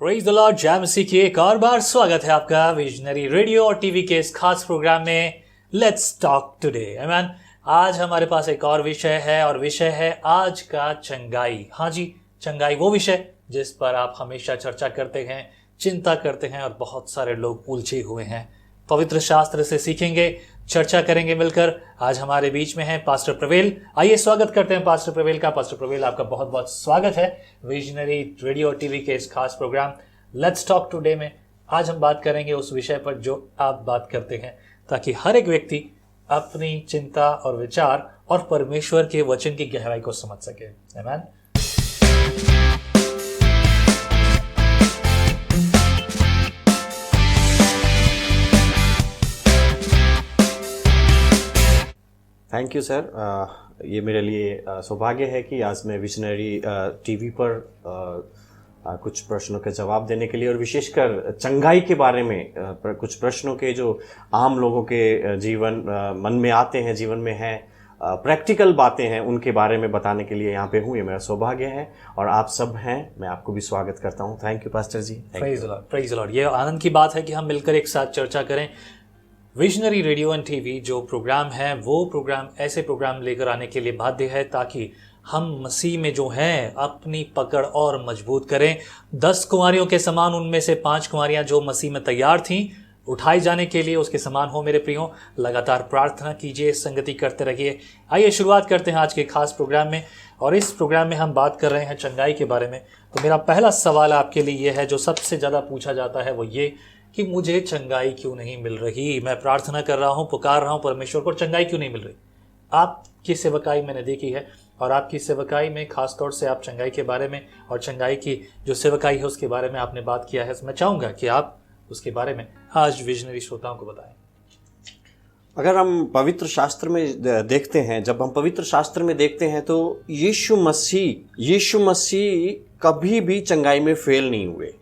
Praise the Lord, जय मसीह की एक और बार स्वागत है आपका विजनरी रेडियो और टीवी के इस खास प्रोग्राम में लेट्स टॉक टुडे। आमीन। आज हमारे पास एक और विषय है और विषय है आज का चंगाई। हाँ जी, चंगाई वो विषय जिस पर आप हमेशा चर्चा करते हैं, चिंता करते हैं और बहुत सारे लोग उलझे हुए हैं। पवित्र शास्त्र से सीखेंगे, चर्चा करेंगे मिलकर। आज हमारे बीच में है पास्टर प्रवेल। आइए स्वागत करते हैं पास्टर प्रवेल का। पास्टर प्रवेल, आपका बहुत बहुत स्वागत है विजनरी रेडियो और टीवी के इस खास प्रोग्राम लेट्स टॉक टुडे में। आज हम बात करेंगे उस विषय पर जो आप बात करते हैं, ताकि हर एक व्यक्ति अपनी चिंता और विचार और परमेश्वर के वचन की गहराई को समझ सके। आमीन। Thank you sir. ये मेरे लिए सौभाग्य है कि आज मैं विजनरी टीवी पर कुछ प्रश्नों के जवाब देने के लिए और विशेषकर चंगाई के बारे में कुछ प्रश्नों के जो आम लोगों के जीवन मन में आते हैं, जीवन में हैं, प्रैक्टिकल बातें हैं, उनके बारे में बताने के लिए यहाँ पे हूँ। ये मेरा सौभाग्य है और आप सब हैं, मैं आपको भी स्वागत करता हूँ। Thank you pastor ji. Praise the lord. ये आनंद की बात है कि हम मिलकर एक साथ चर्चा करें। विजनरी रेडियो एंड टीवी जो प्रोग्राम है, वो प्रोग्राम ऐसे प्रोग्राम लेकर आने के लिए बाध्य है ताकि हम मसीह में जो हैं अपनी पकड़ और मजबूत करें। 10 कुंवारियों के समान उनमें से 5 कुंवारियां जो मसीह में तैयार थीं उठाई जाने के लिए उसके समान हो। मेरे प्रियो, लगातार प्रार्थना कीजिए, संगति करते रहिए। आइए शुरुआत करते हैं आज के खास प्रोग्राम में। और इस प्रोग्राम में हम बात कर रहे हैं चंगाई के बारे में। तो मेरा पहला सवाल आपके लिए ये है, जो सबसे ज़्यादा पूछा जाता है, वो ये कि मुझे चंगाई क्यों नहीं मिल रही। मैं प्रार्थना कर रहा हूँ, पुकार रहा हूँ परमेश्वर को, चंगाई क्यों नहीं मिल रही। आपकी सेवकाई मैंने देखी है और आपकी सेवकाई में खास तौर से आप चंगाई के बारे में और चंगाई की जो सेवकाई है उसके बारे में आपने बात किया है। मैं चाहूँगा कि आप उसके बारे में आज विजनरी श्रोताओं को बताएं। अगर हम पवित्र शास्त्र में देखते हैं, जब हम पवित्र शास्त्र में देखते हैं तो यीशु मसीह कभी भी चंगाई में फेल नहीं हुए।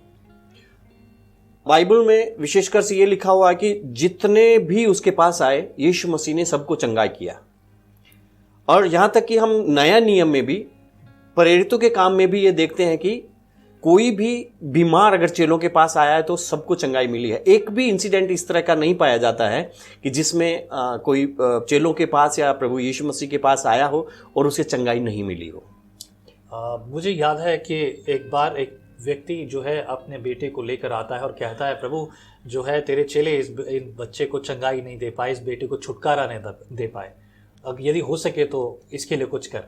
बाइबल में विशेषकर से ये लिखा हुआ है कि जितने भी उसके पास आए यीशु मसीह ने सबको चंगाई किया। और यहां तक कि हम नया नियम में भी, प्रेरितों के काम में भी ये देखते हैं कि कोई भी बीमार अगर चेलों के पास आया है तो सबको चंगाई मिली है। एक भी इंसिडेंट इस तरह का नहीं पाया जाता है कि जिसमें कोई चेलों के पास या प्रभु यीशु मसीह के पास आया हो और उसे चंगाई नहीं मिली हो। मुझे याद है कि एक बार एक व्यक्ति जो है अपने बेटे को लेकर आता है और कहता है, प्रभु जो है तेरे चेले इस बच्चे को चंगाई नहीं दे पाए, इस बेटे को छुटकारा नहीं दे पाए, अब यदि हो सके तो इसके लिए कुछ कर।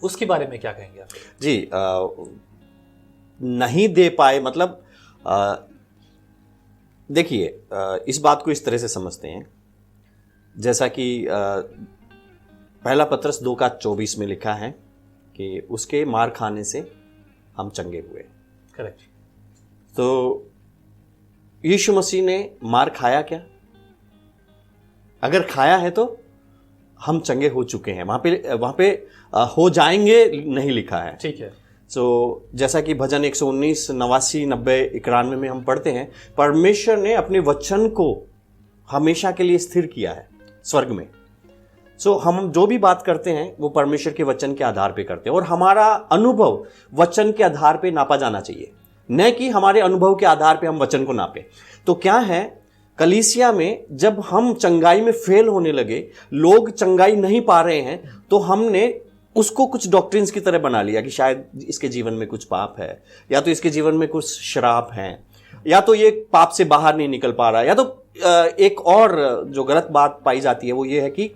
उसके बारे में क्या कहेंगे आप? जी, नहीं दे पाए मतलब देखिए, इस बात को इस तरह से समझते हैं जैसा कि पहला पत्रस 2:24 में लिखा है कि उसके मार खाने से हम चंगे हुए। करेक्ट। तो यीशु मसीह ने मार खाया क्या? अगर खाया है तो हम चंगे हो चुके हैं। वहां पे हो जाएंगे नहीं लिखा है। ठीक है। जैसा कि भजन 119, 89, 90, 91 में हम पढ़ते हैं, परमेश्वर ने अपने वचन को हमेशा के लिए स्थिर किया है स्वर्ग में। हम जो भी बात करते हैं वो परमेश्वर के वचन के आधार पे करते हैं और हमारा अनुभव वचन के आधार पे नापा जाना चाहिए, न कि हमारे अनुभव के आधार पे हम वचन को नापे। तो क्या है, कलीसिया में जब हम चंगाई में फेल होने लगे, लोग चंगाई नहीं पा रहे हैं, तो हमने उसको कुछ डॉक्ट्रिन्स की तरह बना लिया कि शायद इसके जीवन में कुछ पाप है, या तो इसके जीवन में कुछ श्राप है, या तो ये पाप से बाहर नहीं निकल पा रहा है, या तो एक और जो गलत बात पाई जाती है वो ये है कि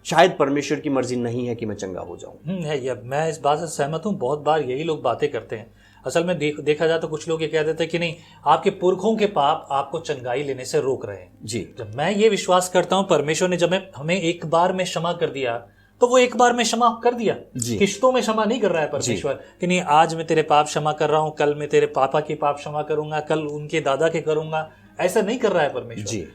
शायद परमेश्वर की मर्जी नहीं है कि मैं चंगा हो जाऊं। मैं इस बात से सहमत हूं। बहुत बार यही लोग बातें करते हैं। असल में देखा जाए तो कुछ लोग ये कह देते हैं कि नहीं, आपके पुरखों के पाप आपको चंगाई लेने से रोक रहे हैं। जी, जब मैं ये विश्वास करता हूं परमेश्वर ने जब हमें एक बार में क्षमा कर दिया तो वो एक बार में क्षमा कर दिया। किश्तों में क्षमा नहीं कर रहा है परमेश्वर कि नहीं आज मैं तेरे पाप क्षमा कर रहा हूं, कल मैं तेरे पापा के पाप क्षमा करूंगा, कल उनके दादा के करूंगा। ऐसा नहीं कर रहा है परमेश्वर। जी,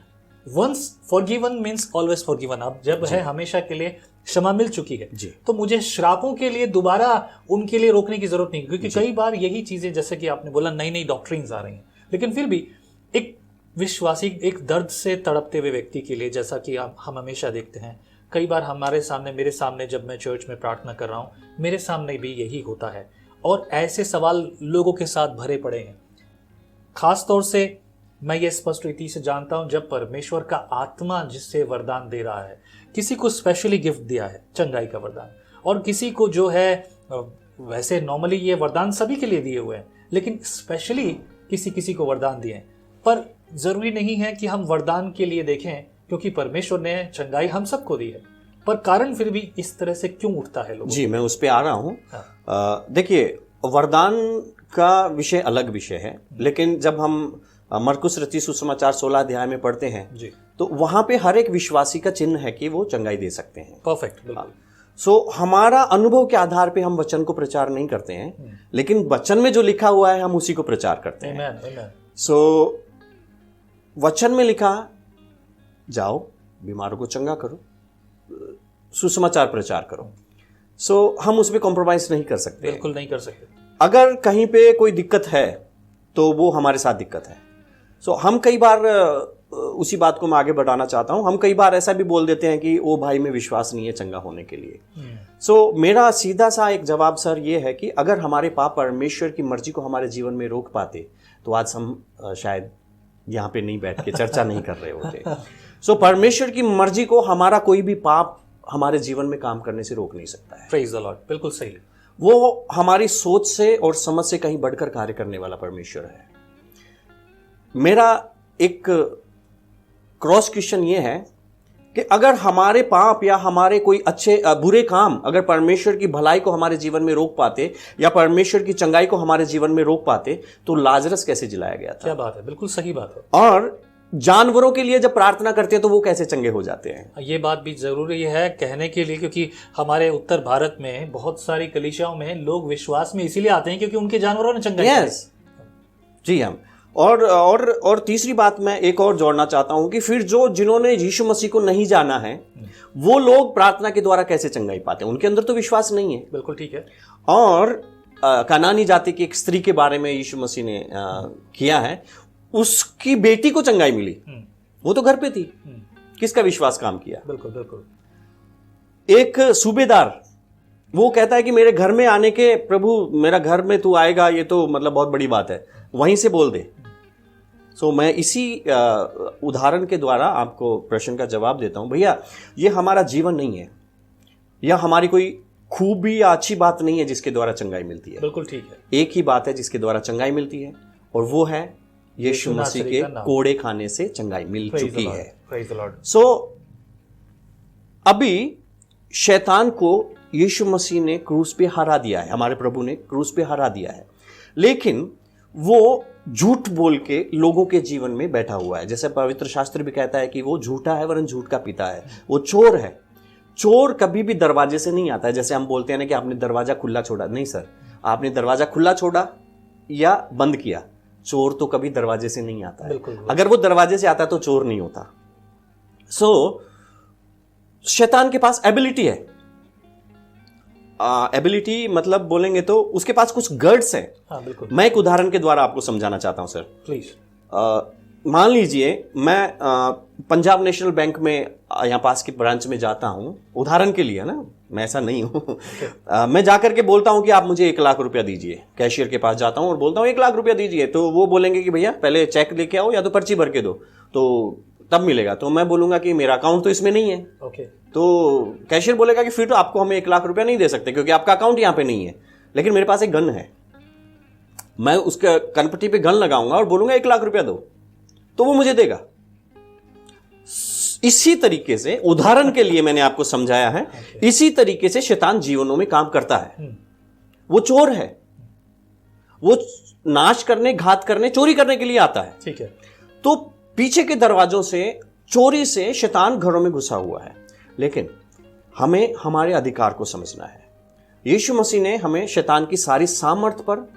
once forgiven means always forgiven. अब जब है हमेशा के लिए क्षमा मिल चुकी है, तो मुझे श्रापों के लिए दोबारा उनके लिए रोकने की जरूरत नहीं, क्योंकि कई बार यही चीजें जैसे कि आपने बोला नई नई डॉक्ट्रिन्स आ रही हैं। लेकिन फिर भी एक विश्वासी, एक दर्द से तड़पते हुए व्यक्ति के लिए, जैसा कि हम हमेशा देखते हैं, कई बार हमारे सामने, मेरे सामने जब मैं चर्च में प्रार्थना कर रहा हूँ, मेरे सामने भी यही होता है और ऐसे सवाल लोगों के साथ भरे पड़े हैं। खास तौर से मैं ये स्पष्ट रीति से जानता हूं, जब परमेश्वर का आत्मा जिससे वरदान दे रहा है, किसी को स्पेशली गिफ्ट दिया है चंगाई का वरदान, और किसी को जो है वैसे नॉर्मली ये वरदान सभी के लिए दिए हुए हैं, लेकिन स्पेशली किसी किसी को वरदान दिए हैं। पर जरूरी नहीं है कि हम वरदान के लिए देखें, क्योंकि परमेश्वर ने चंगाई हम सबको दी है, पर कारण फिर भी इस तरह से क्यों उठता है लोगों? जी, मैं उस पर आ रहा हूँ। देखिए, वरदान का विषय अलग विषय है, लेकिन जब हम मरकुस रचित सुसमाचार 16 अध्याय में पढ़ते हैं जी, तो वहां पे हर एक विश्वासी का चिन्ह है कि वो चंगाई दे सकते हैं। परफेक्ट, बिल्कुल। सो हमारा अनुभव के आधार पे हम वचन को प्रचार नहीं करते हैं, लेकिन वचन में जो लिखा हुआ है हम उसी को प्रचार करते हैं। आमेन, आमेन। सो वचन में लिखा, जाओ बीमारों को चंगा करो, सुसमाचार प्रचार करो। सो हम उसमें कॉम्प्रोमाइज नहीं कर सकते, बिल्कुल नहीं कर सकते। अगर कहीं पे कोई दिक्कत है तो वो हमारे साथ दिक्कत है। सो हम कई बार, उसी बात को मैं आगे बढ़ाना चाहता हूं, हम कई बार ऐसा भी बोल देते हैं कि ओ भाई में विश्वास नहीं है चंगा होने के लिए। सो मेरा सीधा सा एक जवाब सर ये है कि अगर हमारे पाप परमेश्वर की मर्जी को हमारे जीवन में रोक पाते तो आज हम शायद यहाँ पे नहीं बैठ के चर्चा नहीं कर रहे होते। सो परमेश्वर की मर्जी को हमारा कोई भी पाप हमारे जीवन में काम करने से रोक नहीं सकता है। प्रेज द लॉर्ड, बिल्कुल सही। वो हमारी सोच से और समझ से कहीं बढ़कर कार्य करने वाला परमेश्वर है। मेरा एक क्रॉस क्वेश्चन ये है कि अगर हमारे पाप या हमारे कोई अच्छे बुरे काम अगर परमेश्वर की भलाई को हमारे जीवन में रोक पाते या परमेश्वर की चंगाई को हमारे जीवन में रोक पाते तो लाजरस कैसे जिलाया गया था? क्या बात है, बिल्कुल सही बात है। और जानवरों के लिए जब प्रार्थना करते हैं तो वो कैसे चंगे हो जाते हैं? ये बात भी जरूरी है कहने के लिए, क्योंकि हमारे उत्तर भारत में बहुत सारी कलीसियाओं में लोग विश्वास में इसीलिए आते हैं क्योंकि उनके जानवरों ने चंगाई की। जी हम और तीसरी बात मैं एक और जोड़ना चाहता हूं कि फिर जिन्होंने यीशु मसीह को नहीं जाना है वो लोग प्रार्थना के द्वारा कैसे चंगाई पाते हैं? उनके अंदर तो विश्वास नहीं है। बिल्कुल ठीक है। और कनानी जाति की एक स्त्री के बारे में यीशु मसीह ने किया है, उसकी बेटी को चंगाई मिली, वो तो घर पे थी, किसका विश्वास काम किया? बिल्कुल बिल्कुल। एक सूबेदार वो कहता है कि मेरे घर में आने के, प्रभु मेरा घर में तू आएगा, ये तो मतलब बहुत बड़ी बात है, वहीं से बोल दे। सो मैं इसी उदाहरण के द्वारा आपको प्रश्न का जवाब देता हूं। भैया, ये हमारा जीवन नहीं है या हमारी कोई खूबी या अच्छी बात नहीं है जिसके द्वारा चंगाई मिलती है। बिल्कुल ठीक है। एक ही बात है जिसके द्वारा चंगाई मिलती है, और वो है यीशु मसीह के कोड़े खाने से चंगाई मिल चुकी है। सो अभी शैतान को यीशु मसीह ने क्रूस पे हरा दिया है, हमारे प्रभु ने क्रूस पे हरा दिया है, लेकिन वो झूठ बोल के लोगों के जीवन में बैठा हुआ है। जैसे पवित्र शास्त्र भी कहता है कि वो झूठा है वरन झूठ का पिता है, वो चोर है। चोर कभी भी दरवाजे से नहीं आता है। जैसे हम बोलते हैं ना कि आपने दरवाजा खुला छोड़ा, नहीं सर, आपने दरवाजा खुला छोड़ा या बंद किया, चोर तो कभी दरवाजे से नहीं आता है। अगर वो दरवाजे से आता तो चोर नहीं होता। सो शैतान के पास एबिलिटी है, एबिलिटी मतलब बोलेंगे तो उसके पास कुछ गर्ड्स है। हाँ, बिल्कुल। मैं एक उदाहरण के द्वारा आपको समझाना चाहता हूं सर, प्लीज। मान लीजिए मैं पंजाब नेशनल बैंक में यहाँ पास की ब्रांच में जाता हूं, उदाहरण के लिए ना, मैं ऐसा नहीं हूं। मैं जाकर के बोलता हूं कि आप मुझे 1 लाख रुपया दीजिए, कैशियर के पास जाता हूं और बोलता हूं 1 लाख रुपया दीजिए, तो वो बोलेंगे कि भैया पहले चेक लेके आओ या तो पर्ची भर के दो तो तब मिलेगा। तो मैं बोलूंगा कि मेरा अकाउंट तो इसमें नहीं है। तो कैशियर बोलेगा कि फिर तो आपको हमें 1 लाख रुपया नहीं दे सकते क्योंकि आपका अकाउंट यहाँ पे नहीं है, लेकिन मेरे पास एक गन है, मैं उसके कनपट्टी पे गन लगाऊंगा और बोलूंगा 1 लाख रुपया दो, तो वो मुझे देगा। इसी तरीके से, उदाहरण के लिए मैंने आपको समझाया है, इसी तरीके से शैतान जीवनों में काम करता है। वो चोर है, वो नाश करने, घात करने, चोरी करने के लिए आता है। ठीक है। तो पीछे के दरवाजों से, चोरी से शैतान घरों में घुसा हुआ है, लेकिन हमें हमारे अधिकार को समझना है। यीशु मसीह ने हमें शैतान की सारी सामर्थ पर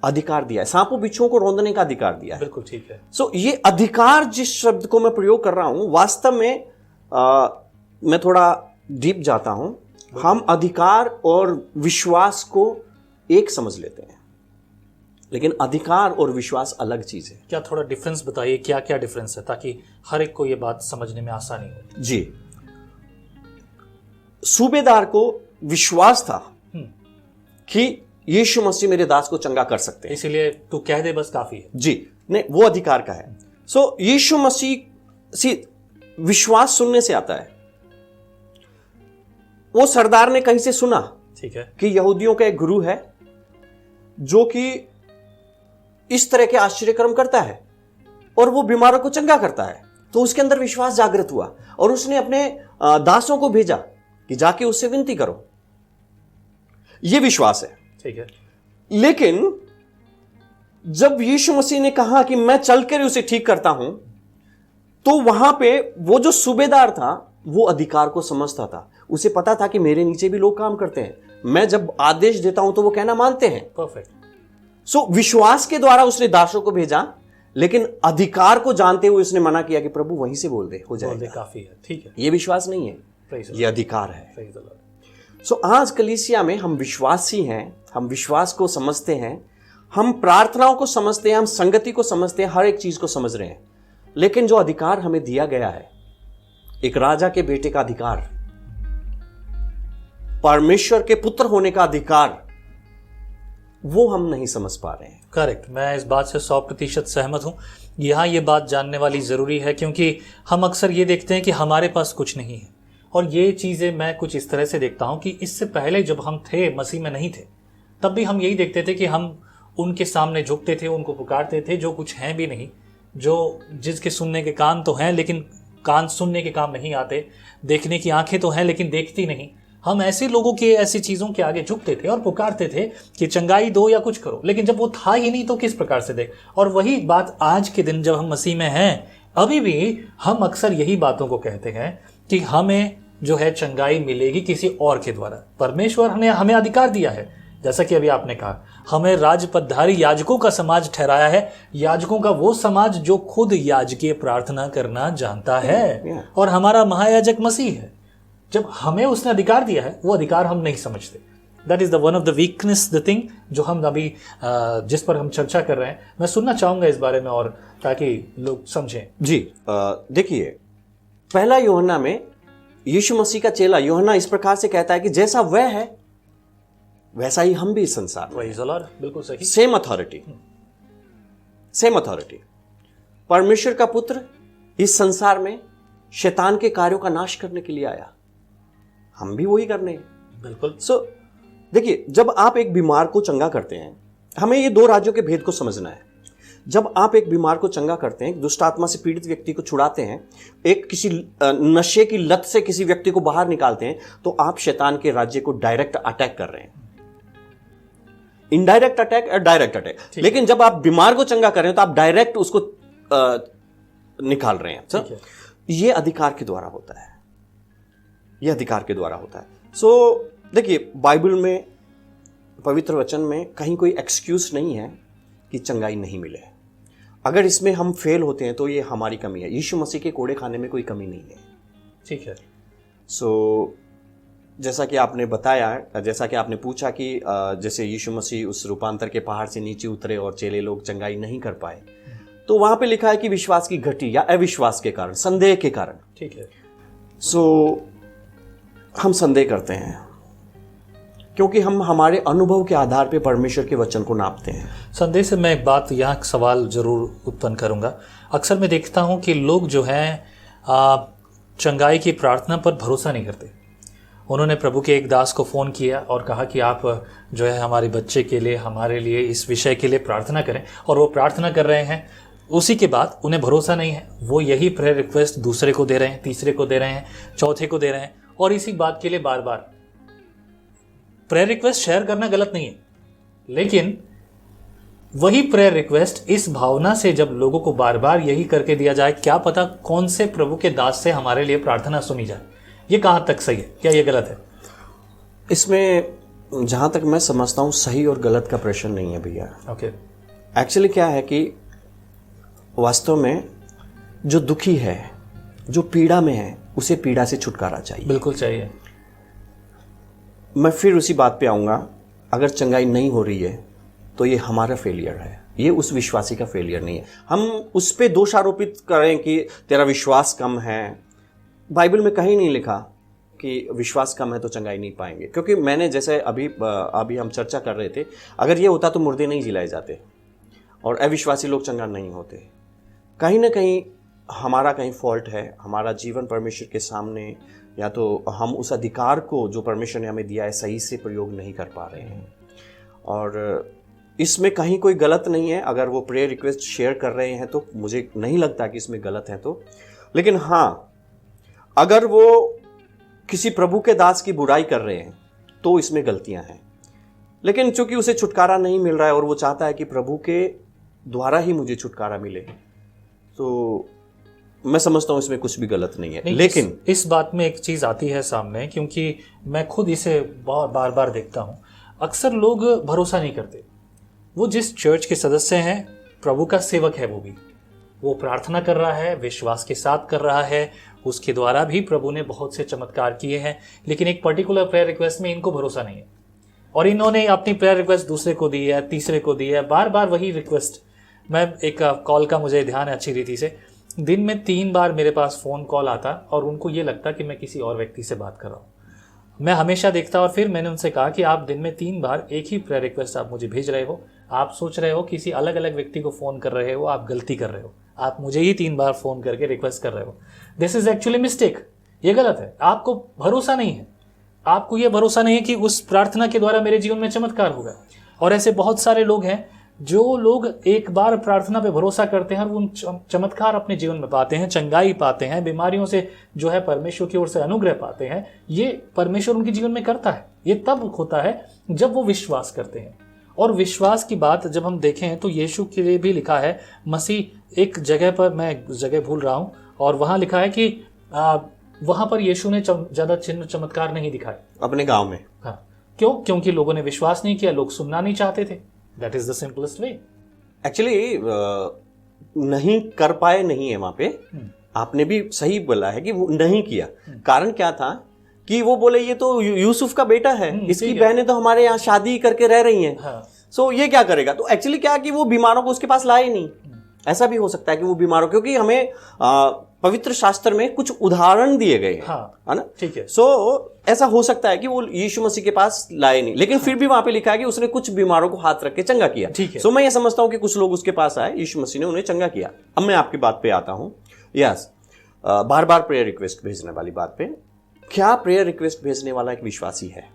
अधिकार दिया है, सांपों बिच्छुओं को रौंदने का अधिकार दिया है। बिल्कुल ठीक है। सो ये अधिकार जिस शब्द को मैं प्रयोग कर रहा हूं, वास्तव में मैं थोड़ा डीप जाता हूं। हम अधिकार और विश्वास को एक समझ लेते हैं, लेकिन अधिकार और विश्वास अलग चीज है। क्या थोड़ा डिफरेंस बताइए, क्या क्या डिफरेंस है, ताकि हर एक को यह बात समझने में आसानी हो। जी, सूबेदार को विश्वास था कि यीशु मसीह मेरे दास को चंगा कर सकते हैं, इसीलिए तू कह दे बस काफी है। जी, नहीं, वो अधिकार का है। सो यीशु मसीह विश्वास सुनने से आता है। वो सरदार ने कहीं से सुना, ठीक है, कि यहूदियों का एक गुरु है जो कि इस तरह के आश्चर्यक्रम करता है और वो बीमारों को चंगा करता है। तो उसके अंदर विश्वास जागृत हुआ और उसने अपने दासों को भेजा कि जाके उससे विनती करो। यह विश्वास है, ठीक है। लेकिन जब यीशु मसीह ने कहा कि मैं चलकर उसे ठीक करता हूं, तो वहां पे वो जो सूबेदार था वो अधिकार को समझता था। उसे पता था कि मेरे नीचे भी लोग काम करते हैं, मैं जब आदेश देता हूं तो वो कहना मानते हैं। परफेक्ट। सो विश्वास के द्वारा उसने दासों को भेजा, लेकिन अधिकार को जानते हुए उसने मना किया कि प्रभु वहीं से बोल दे, हो जाएगा, काफी है। ठीक है, ये विश्वास नहीं है, Praise the ये अधिकार है। Praise the Lord। सो आज कलीसिया में हम विश्वासी हैं, हम विश्वास को समझते हैं, हम प्रार्थनाओं को समझते हैं, हम संगति को समझते हैं, हर एक चीज को समझ रहे हैं। लेकिन जो अधिकार हमें दिया गया है, एक राजा के बेटे का अधिकार, परमेश्वर के पुत्र होने का अधिकार, वो हम नहीं समझ पा रहे हैं। करेक्ट, मैं इस बात से 100% सहमत हूं। यहाँ ये बात जानने वाली ज़रूरी है, क्योंकि हम अक्सर ये देखते हैं कि हमारे पास कुछ नहीं है। और ये चीज़ें मैं कुछ इस तरह से देखता हूँ कि इससे पहले जब हम थे, मसीह में नहीं थे, तब भी हम यही देखते थे कि हम उनके सामने झुकते थे, उनको पुकारते थे जो कुछ हैं भी नहीं, जो जिसके सुनने के कान तो हैं लेकिन कान सुनने के काम नहीं आते, देखने की आंखें तो हैं लेकिन देखती नहीं। हम ऐसे लोगों के, ऐसी चीज़ों के आगे झुकते थे और पुकारते थे कि चंगाई दो या कुछ करो, लेकिन जब वो था ही नहीं तो किस प्रकार से दे। और वही बात आज के दिन जब हम मसीह में हैं, अभी भी हम अक्सर यही बातों को कहते हैं कि हमें जो है चंगाई मिलेगी किसी और के द्वारा। परमेश्वर ने हमें अधिकार दिया है, जैसा कि अभी आपने कहा, हमें राजपदधारी याजकों का समाज ठहराया है, याजकों का वो समाज जो खुद याजकीय प्रार्थना करना जानता है, और हमारा महायाजक मसीह है। जब हमें उसने अधिकार दिया है, वो अधिकार हम नहीं समझते। That is the one of the weakness, the thing जो हम अभी जिस पर हम चर्चा कर रहे हैं। मैं सुनना चाहूंगा इस बारे में, और ताकि लोग समझें। जी, देखिए, पहला यूहन्ना में यीशु मसीह का चेला यूहन्ना इस प्रकार से कहता है कि जैसा वह है वैसा ही हम भी इस संसार में। बिल्कुल सही। Same authority, same authority. परमेश्वर का पुत्र इस संसार में शैतान के कार्यों का नाश करने के लिए आया, हम भी वही करने हैं। बिल्कुल। सो देखिए, जब आप एक बीमार को चंगा करते हैं, हमें ये दो राज्यों के भेद को समझना है। जब आप एक बीमार को चंगा करते हैं, दुष्ट आत्मा से पीड़ित व्यक्ति को छुड़ाते हैं, एक किसी नशे की लत से किसी व्यक्ति को बाहर निकालते हैं, तो आप शैतान के राज्य को डायरेक्ट अटैक कर रहे हैं। इनडायरेक्ट अटैक और डायरेक्ट अटैक। लेकिन जब आप बीमार को चंगा कर रहे हैं तो आप डायरेक्ट उसको निकाल रहे हैं। तो ये अधिकार के द्वारा होता है, ये अधिकार के द्वारा होता है। सो देखिए, बाइबल में, पवित्र वचन में कहीं कोई एक्सक्यूज नहीं है कि चंगाई नहीं मिले। अगर इसमें हम फेल होते हैं तो ये हमारी कमी है। यीशु मसीह के कोड़े खाने में कोई कमी नहीं है। ठीक है। सो जैसा कि आपने बताया, जैसा कि आपने पूछा कि जैसे यीशु मसीह उस रूपांतर के पहाड़ से नीचे उतरे और चेले लोग चंगाई नहीं कर पाए, तो वहां पे लिखा है कि विश्वास की घटी या अविश्वास के कारण, संदेह के कारण। ठीक है। सो हम संदेह करते हैं क्योंकि हम हमारे अनुभव के आधार पे परमेश्वर के वचन को नापते हैं। संदेह से मैं एक बात, यहाँ सवाल जरूर उत्पन्न करूंगा। अक्सर मैं देखता हूँ कि लोग जो हैं चंगाई की प्रार्थना पर भरोसा नहीं करते। उन्होंने प्रभु के एक दास को फ़ोन किया और कहा कि आप जो है हमारे बच्चे के लिए, हमारे लिए, इस विषय के लिए प्रार्थना करें, और वो प्रार्थना कर रहे हैं। उसी के बाद उन्हें भरोसा नहीं है, वो यही प्रेयर रिक्वेस्ट दूसरे को दे रहे हैं, तीसरे को दे रहे हैं, चौथे को दे रहे हैं, और इसी बात के लिए बार बार प्रेयर रिक्वेस्ट शेयर करना गलत नहीं है, लेकिन वही प्रेयर रिक्वेस्ट इस भावना से जब लोगों को बार बार यही करके दिया जाए, क्या पता कौन से प्रभु के दास से हमारे लिए प्रार्थना सुनी जाए, ये कहाँ तक सही है, क्या ये गलत है? इसमें जहाँ तक मैं समझता हूँ सही और गलत का प्रश्न नहीं है भैया। ओके। एक्चुअली क्या है कि वास्तव में जो दुखी है, जो पीड़ा में है, उसे पीड़ा से छुटकारा चाहिए। बिल्कुल चाहिए। मैं फिर उसी बात पे आऊँगा, अगर चंगाई नहीं हो रही है तो ये हमारा फेलियर है, ये उस विश्वासी का फेलियर नहीं है। हम उस पर दोष आरोपित करें कि तेरा विश्वास कम है। बाइबल में कहीं नहीं लिखा कि विश्वास कम है तो चंगाई नहीं पाएंगे, क्योंकि मैंने जैसे अभी हम चर्चा कर रहे थे, अगर ये होता तो मुर्दे नहीं जिलाए जाते, और अविश्वासी लोग चंगा नहीं होते। कहीं ना कहीं हमारा कहीं फॉल्ट है, हमारा जीवन परमेश्वर के सामने, या तो हम उस अधिकार को जो परमेश्वर ने हमें दिया है सही से प्रयोग नहीं कर पा रहे हैं। और इसमें कहीं कोई गलत नहीं है, अगर वो प्रेयर रिक्वेस्ट शेयर कर रहे हैं तो मुझे नहीं लगता कि इसमें गलत है तो। लेकिन हाँ, अगर वो किसी प्रभु के दास की बुराई कर रहे हैं तो इसमें गलतियां हैं। लेकिन चूंकि उसे छुटकारा नहीं मिल रहा है और वो चाहता है कि प्रभु के द्वारा ही मुझे छुटकारा मिले, तो मैं समझता हूं इसमें कुछ भी गलत नहीं है। नहीं, लेकिन इस बात में एक चीज आती है सामने, क्योंकि मैं खुद इसे बार बार देखता हूं। अक्सर लोग भरोसा नहीं करते। वो जिस चर्च के सदस्य हैं, प्रभु का सेवक है, वो प्रार्थना कर रहा है, विश्वास के साथ कर रहा है, उसके द्वारा भी प्रभु ने बहुत से चमत्कार किए हैं, लेकिन एक पर्टिकुलर प्रेयर रिक्वेस्ट में इनको भरोसा नहीं है और इन्होंने अपनी प्रेयर रिक्वेस्ट दूसरे को दी है, तीसरे को दी है, बार बार वही रिक्वेस्ट। मैं एक कॉल का मुझे ध्यान है अच्छी रीति से, दिन में 3 बार मेरे पास फ़ोन कॉल आता और उनको ये लगता कि मैं किसी और व्यक्ति से बात कर रहा हूँ। मैं हमेशा देखता और फिर मैंने उनसे कहा कि आप दिन में 3 बार एक ही प्रेयर रिक्वेस्ट आप मुझे भेज रहे हो, आप सोच रहे हो किसी अलग अलग व्यक्ति को फ़ोन कर रहे हो, आप गलती कर रहे हो, आप मुझे ही 3 बार फ़ोन करके रिक्वेस्ट कर रहे हो। दिस इज़ एक्चुअली मिस्टेक, ये गलत है। आपको भरोसा नहीं है, आपको ये भरोसा नहीं है कि उस प्रार्थना के द्वारा मेरे जीवन में चमत्कार होगा। और ऐसे बहुत सारे लोग हैं जो लोग एक बार प्रार्थना पे भरोसा करते हैं और उन चमत्कार अपने जीवन में पाते हैं, चंगाई पाते हैं, बीमारियों से जो है परमेश्वर की ओर से अनुग्रह पाते हैं। ये परमेश्वर उनके जीवन में करता है। ये तब होता है जब वो विश्वास करते हैं। और विश्वास की बात जब हम देखें तो यीशु के लिए भी लिखा है, मसीह एक जगह पर, मैं जगह भूल रहा हूँ, और वहाँ लिखा है कि वहाँ पर यीशु ने ज़्यादा चिन्ह चमत्कार नहीं दिखाए अपने गाँव में। हाँ, क्यों? क्योंकि लोगों ने विश्वास नहीं किया, लोग सुनना नहीं चाहते थे। That is the simplest way. Actually नहीं कर पाए नहीं है वहां पे। आपने भी सही बोला है कि वो नहीं किया। कारण क्या था कि वो बोले ये तो यूसुफ का बेटा है, इसकी बहनें तो हमारे यहाँ शादी करके रह रही हैं। हाँ। सो ये क्या करेगा? तो एक्चुअली क्या कि वो बीमारों को उसके पास लाए नहीं। ऐसा भी हो सकता है कि वो बीमारों, क्योंकि हमें पवित्र शास्त्र में कुछ उदाहरण दिए गए हैं, हाँ, है ना? ठीक है। सो ऐसा हो सकता है कि वो यीशु मसीह के पास लाए नहीं, लेकिन फिर भी वहां पे लिखा है कि उसने कुछ बीमारों को हाथ रख के चंगा किया। ठीक है। सो मैं ये समझता हूं कि कुछ लोग उसके पास आए, यीशु मसीह ने उन्हें चंगा किया। अब मैं आपकी बात पे आता हूं। यस, बार बार प्रेयर रिक्वेस्ट भेजने वाली बात पे, क्या प्रेयर रिक्वेस्ट भेजने वाला एक विश्वासी है?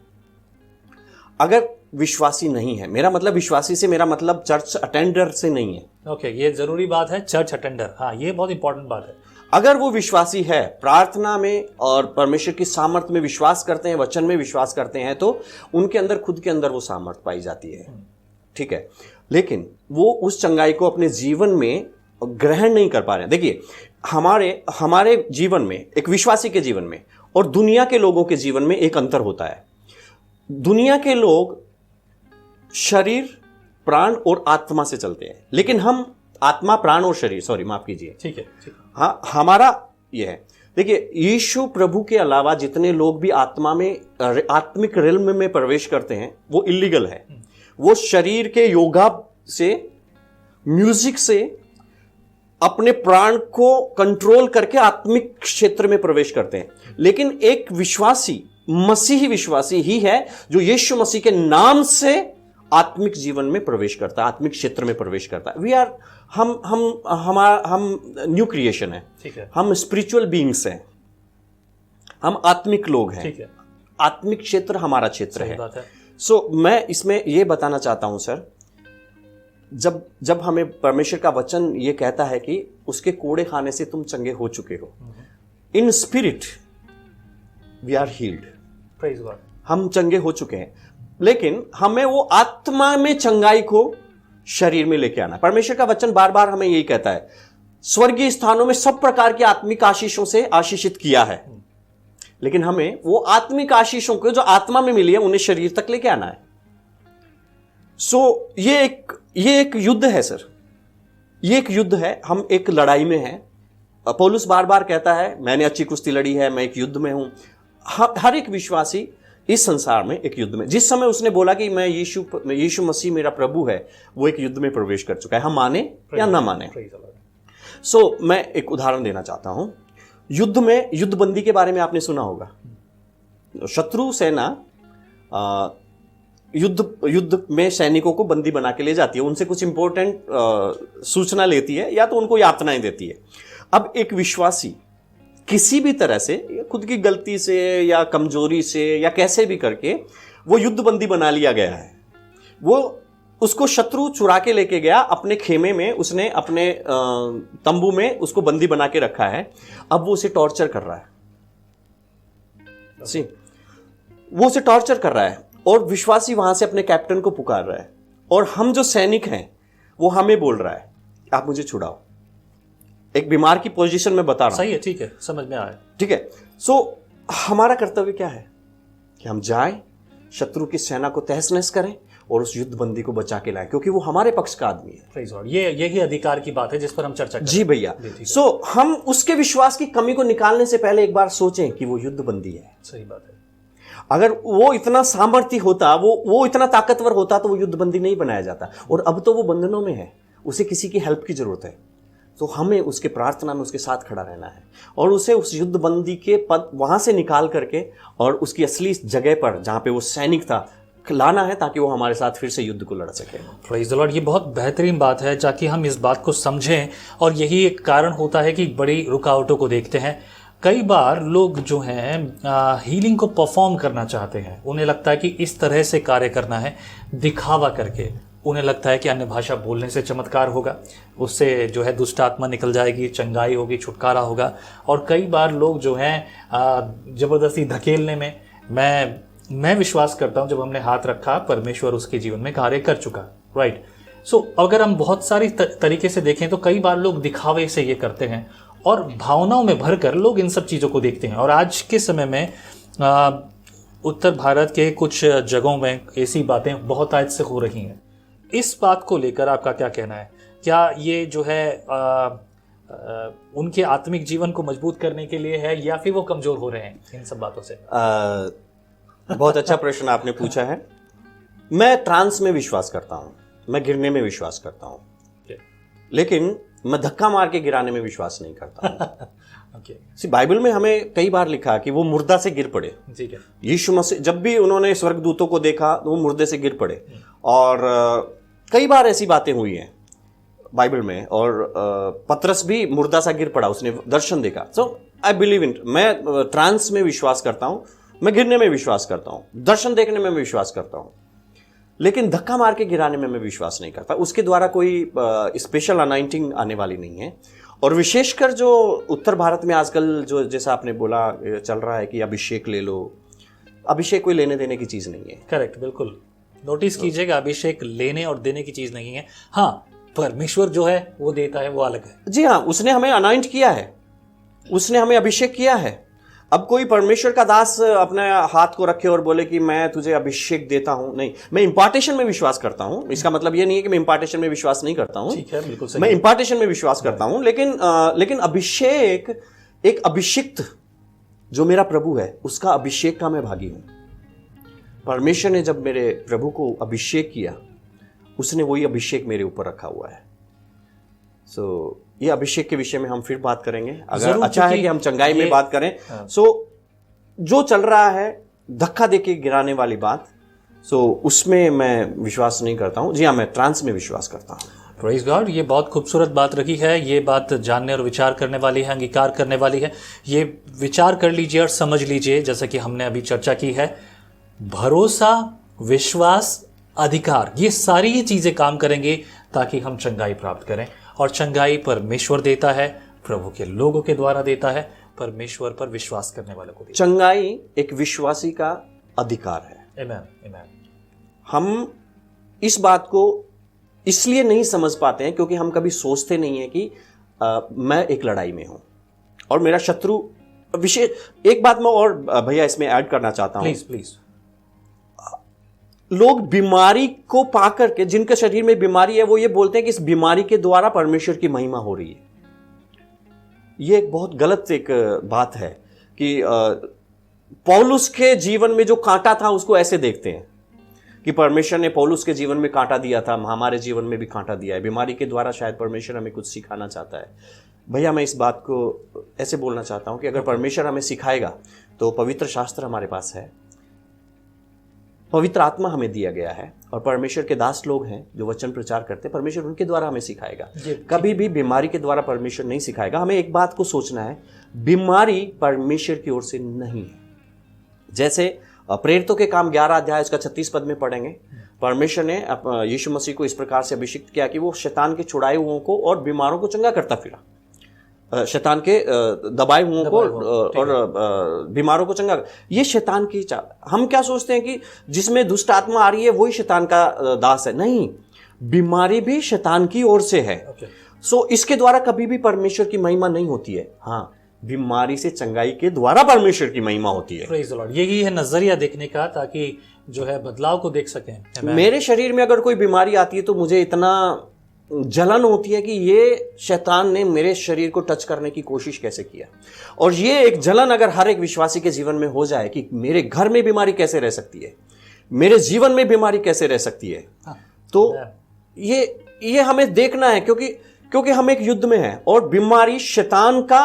अगर विश्वासी नहीं है, मेरा मतलब विश्वासी से मेरा मतलब चर्च अटेंडर से नहीं है। ओके, ये जरूरी बात है, चर्च अटेंडर। हाँ, ये बहुत इंपॉर्टेंट बात है। अगर वो विश्वासी है, प्रार्थना में और परमेश्वर की सामर्थ्य में विश्वास करते हैं, वचन में विश्वास करते हैं, तो उनके अंदर खुद के अंदर वो सामर्थ्य पाई जाती है। ठीक है, लेकिन वो उस चंगाई को अपने जीवन में ग्रहण नहीं कर पा रहे हैं। देखिए, हमारे जीवन में, एक विश्वासी के जीवन में और दुनिया के लोगों के जीवन में एक अंतर होता है। दुनिया के लोग शरीर, प्राण और आत्मा से चलते हैं, लेकिन हम आत्मा, प्राण और शरीर, सॉरी माफ कीजिए, ठीक है। हाँ, हमारा यह है। देखिए, यीशु प्रभु के अलावा जितने लोग भी आत्मा में, आत्मिक रिल्म में प्रवेश करते हैं, वो इलीगल है। वो शरीर के योगा से, म्यूजिक से अपने प्राण को कंट्रोल करके आत्मिक क्षेत्र में प्रवेश करते हैं। लेकिन एक विश्वासी, मसीही विश्वासी ही है जो यीशु मसीह के नाम से आत्मिक जीवन में प्रवेश करता है, आत्मिक क्षेत्र में प्रवेश करता है। हम न्यू क्रिएशन है, ठीक है। हम स्पिरिचुअल बीइंग्स हैं, हम आत्मिक लोग हैं, ठीक है। आत्मिक क्षेत्र हमारा क्षेत्र है। बात है। सो मैं इसमें यह बताना चाहता हूं सर, जब हमें परमेश्वर का वचन ये कहता है कि उसके कोड़े खाने से तुम चंगे हो चुके हो, in spirit we are healed, praise God, हम चंगे हो चुके हैं, लेकिन हमें वो आत्मा में चंगाई को शरीर में लेके आना। परमेश्वर का वचन बार बार हमें यही कहता है, स्वर्गीय स्थानों में सब प्रकार की आत्मिक आशीषों से आशीषित किया है, लेकिन हमें वो आत्मिक आशीषों को जो आत्मा में मिली है उन्हें शरीर तक लेके आना है। सो ये एक युद्ध है सर, ये एक युद्ध है, हम एक लड़ाई में हैं। पौलुस बार बार कहता है, मैंने अच्छी कुश्ती लड़ी है, मैं एक युद्ध में हूं। हर एक विश्वासी इस संसार में एक युद्ध में, जिस समय उसने बोला कि मैं यीशु मसीह मेरा प्रभु है, वो एक युद्ध में प्रवेश कर चुका है, हम माने या ना माने। सो मैं एक उदाहरण देना चाहता हूं। युद्ध में, युद्धबंदी के बारे में आपने सुना होगा। शत्रु सेना युद्ध में सैनिकों को बंदी बना के ले जाती है, उनसे कुछ इंपॉर्टेंट सूचना लेती है या तो उनको यातनाएं देती है। अब एक विश्वासी किसी भी तरह से, खुद की गलती से या कमजोरी से या कैसे भी करके वो युद्ध बंदी बना लिया गया है, वो उसको शत्रु चुरा के लेके गया अपने खेमे में, उसने अपने तंबू में उसको बंदी बना के रखा है। अब वो उसे टॉर्चर कर रहा है, वो उसे टॉर्चर कर रहा है और विश्वासी वहां से अपने कैप्टन को पुकार रहा है, और हम जो सैनिक हैं वो हमें बोल रहा है आप मुझे छुड़ाओ। एक बीमार की पोजीशन में बता रहा हूं। सही है, ठीक है, समझ में आया। ठीक है। सो हमारा कर्तव्य क्या है कि हम जाएं, शत्रु की सेना को तहस नहस करें और उस युद्ध बंदी को बचा के लाएं, क्योंकि वो हमारे पक्ष का आदमी है। Praise God। ये यही अधिकार की बात है जिस पर हम चर्चा करें। जी भैया। सो हम उसके विश्वास की कमी को निकालने से पहले एक बार सोचें कि वो युद्ध बंदी है। सही बात है। अगर वो इतना सामर्थ्य होता, वो इतना ताकतवर होता तो वो युद्ध बंदी नहीं बनाया जाता। और अब तो वो बंधनों में है, उसे किसी की हेल्प की जरूरत है, तो हमें उसके प्रार्थना में उसके साथ खड़ा रहना है और उसे उस युद्ध बंदी के पद वहां से निकाल करके और उसकी असली जगह पर जहां पे वो सैनिक था लाना है, ताकि वो हमारे साथ फिर से युद्ध को लड़ सके। Praise the lord. ये बहुत बेहतरीन बात है ताकि हम इस बात को समझें, और यही एक कारण होता है कि बड़ी रुकावटों को देखते हैं। कई बार लोग जो हैं हीलिंग को परफॉर्म करना चाहते हैं, उन्हें लगता है कि इस तरह से कार्य करना है, दिखावा करके। उन्हें लगता है कि अन्य भाषा बोलने से चमत्कार होगा, उससे जो है दुष्ट आत्मा निकल जाएगी, चंगाई होगी, छुटकारा होगा। और कई बार लोग जो हैं ज़बरदस्ती धकेलने में, मैं विश्वास करता हूं जब हमने हाथ रखा परमेश्वर उसके जीवन में कार्य कर चुका। राइट। सो अगर हम बहुत सारी तरीके से देखें तो कई बार लोग दिखावे से ये करते हैं और भावनाओं में भरकर लोग इन सब चीज़ों को देखते हैं। और आज के समय में उत्तर भारत के कुछ जगहों में ऐसी बातें बहुत आज से हो रही हैं। इस बात को लेकर आपका क्या कहना है? क्या ये जो है उनके आत्मिक जीवन को मजबूत करने के लिए है या फिर वो कमजोर हो रहे हैं इन सब बातों से? बहुत अच्छा प्रश्न आपने पूछा है। मैं ट्रांस में विश्वास करता हूं, मैं गिरने में विश्वास करता हूं, लेकिन मैं धक्का मार के गिराने में विश्वास नहीं करता हूं। बाइबल में हमें कई बार लिखा कि वो मुर्दा से गिर पड़े। ठीक है। यीशु मसीह जब भी उन्होंने स्वर्गदूतों को देखा तो वो मुर्दे से गिर पड़े, और कई बार ऐसी बातें हुई हैं बाइबल में। और पतरस भी मुर्दा सा गिर पड़ा, उसने दर्शन देखा। सो आई बिलीव इन, मैं ट्रांस में विश्वास करता हूं, मैं गिरने में विश्वास करता हूं, दर्शन देखने में विश्वास करता हूं, लेकिन धक्का मार के गिराने में मैं विश्वास नहीं करता। उसके द्वारा कोई स्पेशल अनाइंटिंग आने वाली नहीं है। और विशेषकर जो उत्तर भारत में आजकल जो, जैसा आपने बोला, चल रहा है कि अभिषेक ले लो, अभिषेक कोई लेने देने की चीज नहीं है। करेक्ट, बिल्कुल नोटिस कीजिएगा, अभिषेक लेने और देने की चीज नहीं है। हाँ, परमेश्वर जो है वो देता है, वो अलग है। जी हाँ, उसने हमें अनाइंट किया है, उसने हमें अभिषेक किया है। अब कोई परमेश्वर का दास अपने हाथ को रखे और बोले कि मैं तुझे अभिषेक देता हूं, नहीं। मैं इंपार्टेशन में विश्वास करता हूं, इसका मतलब ये नहीं है कि मैं इंपार्टेशन में विश्वास नहीं करता हूं। ठीक है, बिल्कुल सही। मैं इंपार्टेशन में विश्वास करता हूं, लेकिन अभिषेक, एक अभिषिक्त जो मेरा प्रभु है उसका अभिषेक का मैं भागी हूं। परमेश्वर ने जब मेरे प्रभु को अभिषेक किया, उसने वही अभिषेक मेरे ऊपर रखा हुआ है। सो ये अभिषेक के विषय में हम फिर बात करेंगे। अगर अच्छा है कि हम चंगाई में बात करें। हाँ। सो जो चल रहा है धक्का देके गिराने वाली बात, सो उसमें मैं विश्वास नहीं करता हूं। जी हाँ, मैं ट्रांस में विश्वास करता हूं। Praise God. ये बहुत खूबसूरत बात रखी है, ये बात जानने और विचार करने वाली है, अंगीकार करने वाली है। ये विचार कर लीजिए और समझ लीजिए, जैसा कि हमने अभी चर्चा की है, भरोसा, विश्वास, अधिकार, ये सारी ही चीजें काम करेंगे ताकि हम चंगाई प्राप्त करें। और चंगाई परमेश्वर देता है, प्रभु के लोगों के द्वारा देता है, परमेश्वर पर विश्वास करने वालों को देता है। चंगाई एक विश्वासी का अधिकार है। आमीन, आमीन। हम इस बात को इसलिए नहीं समझ पाते हैं क्योंकि हम कभी सोचते नहीं है कि मैं एक लड़ाई में हूं और मेरा शत्रु विशेष। एक बात मैं और भैया इसमें ऐड करना चाहता हूं। Please please. लोग बीमारी को पाकर के, जिनके शरीर में बीमारी है, वो ये बोलते हैं कि इस बीमारी के द्वारा परमेश्वर की महिमा हो रही है। ये एक बहुत गलत एक बात है कि पौलुस के जीवन में जो कांटा था उसको ऐसे देखते हैं कि परमेश्वर ने पौलुस के जीवन में कांटा दिया था, हमारे जीवन में भी कांटा दिया है। बीमारी के द्वारा शायद परमेश्वर हमें कुछ सिखाना चाहता है। भैया मैं इस बात को ऐसे बोलना चाहता हूं कि अगर परमेश्वर हमें सिखाएगा तो पवित्र शास्त्र हमारे पास है, पवित्र आत्मा हमें दिया गया है और परमेश्वर के दास लोग हैं जो वचन प्रचार करते हैं, परमेश्वर उनके द्वारा हमें सिखाएगा। कभी भी बीमारी के द्वारा परमेश्वर नहीं सिखाएगा। हमें एक बात को सोचना है, बीमारी परमेश्वर की ओर से नहीं है। जैसे प्रेरितों के काम 11 अध्याय उसका 36 पद में पढ़ेंगे, परमेश्वर ने यीशु मसीह को इस प्रकार से अभिषिक्त किया कि वो शैतान के छुड़ाए हुओं को और बीमारों को चंगा करता फिरा, शैतान के दबाए हुओं को और बीमारों को चंगा। ये शैतान की चाल। हम क्या सोचते हैं कि जिसमें दुष्ट आत्मा आ रही है वही शैतान का दास है। नहीं, बीमारी भी शैतान की ओर से है। सो इसके द्वारा कभी भी परमेश्वर की महिमा नहीं होती है। हाँ, बीमारी से चंगाई के द्वारा परमेश्वर की महिमा होती है। Praise the Lord. यही है नजरिया देखने का, ताकि जो है बदलाव को देख सकें। मेरे शरीर में अगर कोई बीमारी आती है तो मुझे इतना जलन होती है कि ये शैतान ने मेरे शरीर को टच करने की कोशिश कैसे किया। और ये एक जलन अगर हर एक विश्वासी के जीवन में हो जाए कि मेरे घर में बीमारी कैसे रह सकती है, मेरे जीवन में बीमारी कैसे रह सकती है, तो ये हमें देखना है, क्योंकि हम एक युद्ध में हैं और बीमारी शैतान का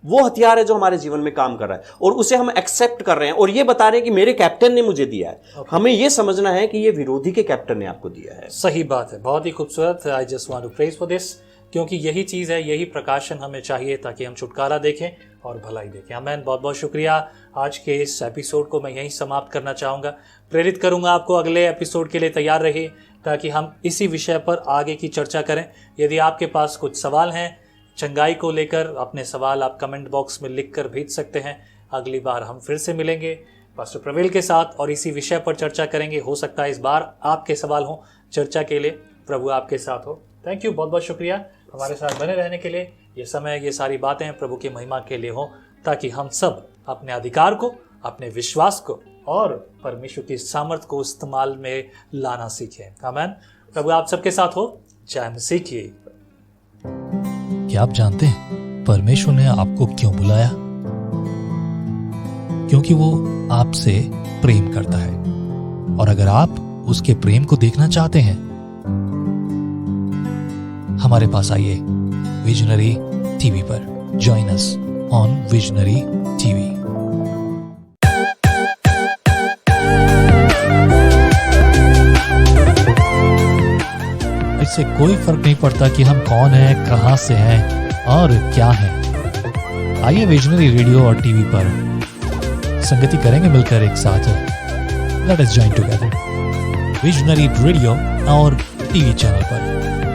वो हथियार है जो हमारे जीवन में काम कर रहा है और उसे हम एक्सेप्ट कर रहे हैं और ये बता रहे हैं कि मेरे कैप्टन ने मुझे दिया है। हमें ये समझना है कि ये विरोधी के कैप्टन ने आपको दिया है। सही बात है, बहुत ही खूबसूरत। I just want to praise for this, क्योंकि यही चीज है, यही प्रकाशन हमें चाहिए ताकि हम छुटकारा देखें और भलाई देखें। आमीन। बहुत बहुत शुक्रिया। आज के इस एपिसोड को मैं यहीं समाप्त करना चाहूँगा। प्रेरित करूँगा आपको अगले एपिसोड के लिए तैयार रहिए ताकि हम इसी विषय पर आगे की चर्चा करें। यदि आपके पास कुछ सवाल हैं चंगाई को लेकर, अपने सवाल आप कमेंट बॉक्स में लिखकर भेज सकते हैं। अगली बार हम फिर से मिलेंगे पास्टर प्रवील के साथ और इसी विषय पर चर्चा करेंगे। हो सकता है इस बार आपके सवाल हो चर्चा के लिए। प्रभु आपके साथ हो। थैंक यू, बहुत बहुत शुक्रिया हमारे साथ बने रहने के लिए। ये समय, ये सारी बातें प्रभु की महिमा के लिए हो, ताकि हम सब अपने अधिकार को, अपने विश्वास को और परमेश्वर की सामर्थ को इस्तेमाल में लाना सीखें। आमीन। प्रभु आप सबके साथ हो। जय मसीह की। क्या आप जानते हैं परमेश्वर ने आपको क्यों बुलाया? क्योंकि वो आपसे प्रेम करता है, और अगर आप उसके प्रेम को देखना चाहते हैं, हमारे पास आइए विजनरी टीवी पर। Join us on visionary TV. इससे कोई फर्क नहीं पड़ता कि हम कौन हैं, कहां से हैं और क्या हैं। आइए विजनरी रेडियो और टीवी पर संगति करेंगे मिलकर एक साथ। Let us join together visionary radio और टीवी चैनल पर।